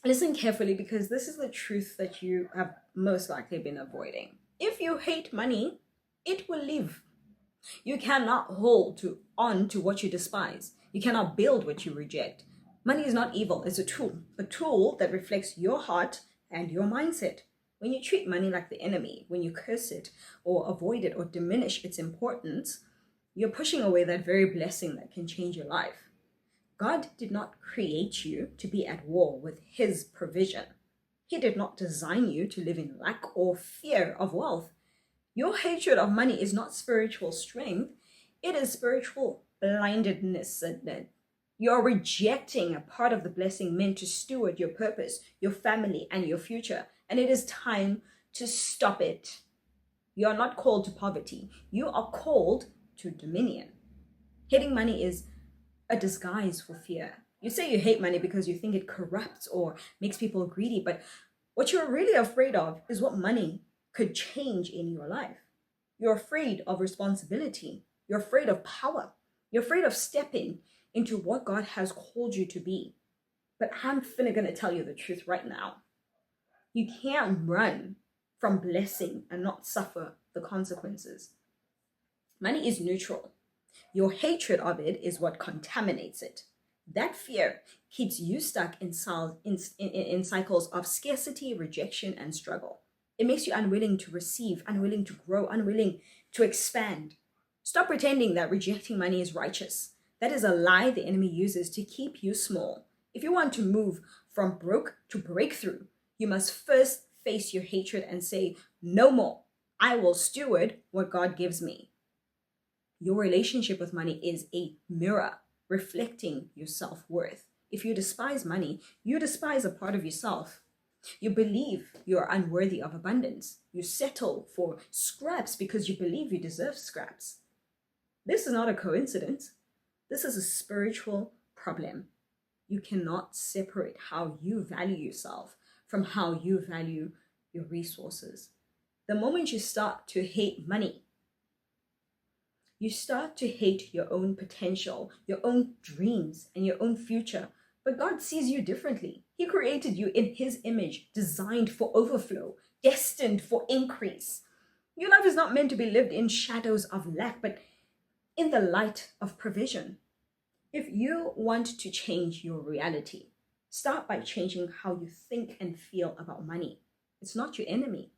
Listen carefully, because this is the truth that you have most likely been avoiding. If you hate money, it will leave. You cannot hold on to what you despise. You cannot build what you reject. Money is not evil, it's a tool that reflects your heart and your mindset. When you treat money like the enemy, when you curse it or avoid it or diminish its importance, you're pushing away that very blessing that can change your life. God did not create you to be at war with his provision. He did not design you to live in lack or fear of wealth. Your hatred of money is not spiritual strength, it is spiritual blindedness. You're rejecting a part of the blessing meant to steward your purpose, your family, and your future. And it is time to stop it. You are not called to poverty. You are called to dominion. Hating money is a disguise for fear. You say you hate money because you think it corrupts or makes people greedy, but what you're really afraid of is what money could change in your life. You're afraid of responsibility. You're afraid of power. You're afraid of stepping into what God has called you to be. But I'm gonna tell you the truth right now. You can't run from blessing and not suffer the consequences. Money is neutral. Your hatred of it is what contaminates it. That fear keeps you stuck in cycles of scarcity, rejection, and struggle. It makes you unwilling to receive, unwilling to grow, unwilling to expand. Stop pretending that rejecting money is righteous. That is a lie the enemy uses to keep you small. If you want to move from broke to breakthrough, you must first face your hatred and say, no more. I will steward what God gives me. Your relationship with money is a mirror reflecting your self-worth. If you despise money, you despise a part of yourself. You believe you are unworthy of abundance. You settle for scraps because you believe you deserve scraps. This is not a coincidence. This is a spiritual problem. You cannot separate how you value yourself from how you value your resources. The moment you start to hate money, you start to hate your own potential, your own dreams, and your own future. But God sees you differently. He created you in his image, designed for overflow, destined for increase. Your life is not meant to be lived in shadows of lack, but in the light of provision. If you want to change your reality, start by changing how you think and feel about money. It's not your enemy.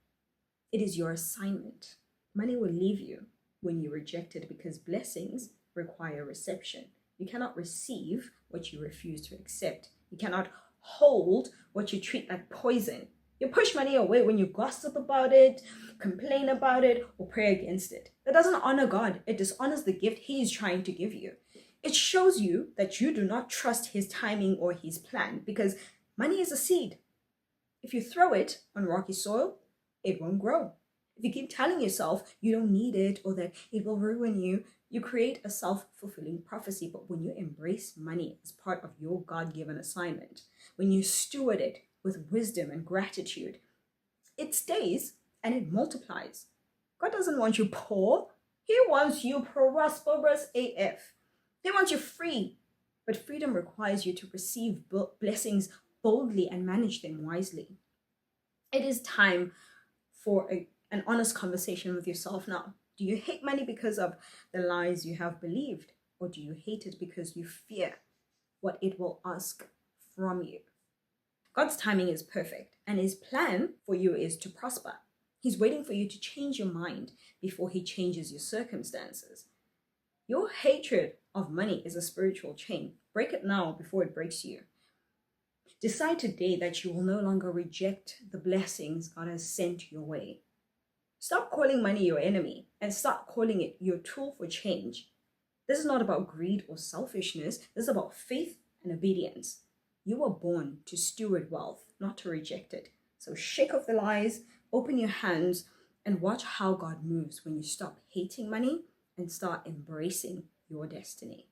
It is your assignment. Money will leave you when you reject it, because blessings require reception. You cannot receive what you refuse to accept. You cannot hold what you treat like poison. You push money away when you gossip about it, complain about it, or pray against it. That doesn't honor God. It dishonors the gift he is trying to give you. It shows you that you do not trust his timing or his plan, because money is a seed. If you throw it on rocky soil, it won't grow. If you keep telling yourself you don't need it or that it will ruin you, you create a self-fulfilling prophecy. But when you embrace money as part of your God-given assignment, when you steward it with wisdom and gratitude, it stays and it multiplies. God doesn't want you poor. He wants you prosperous AF. He wants you free. But freedom requires you to receive blessings boldly and manage them wisely. It is time for an honest conversation with yourself now. Do you hate money because of the lies you have believed? Or do you hate it because you fear what it will ask from you? God's timing is perfect, and his plan for you is to prosper. He's waiting for you to change your mind before he changes your circumstances. Your hatred of money is a spiritual chain. Break it now before it breaks you. Decide today that you will no longer reject the blessings God has sent your way. Stop calling money your enemy and start calling it your tool for change. This is not about greed or selfishness. This is about faith and obedience. You were born to steward wealth, not to reject it. So shake off the lies, open your hands, and watch how God moves when you stop hating money and start embracing your destiny.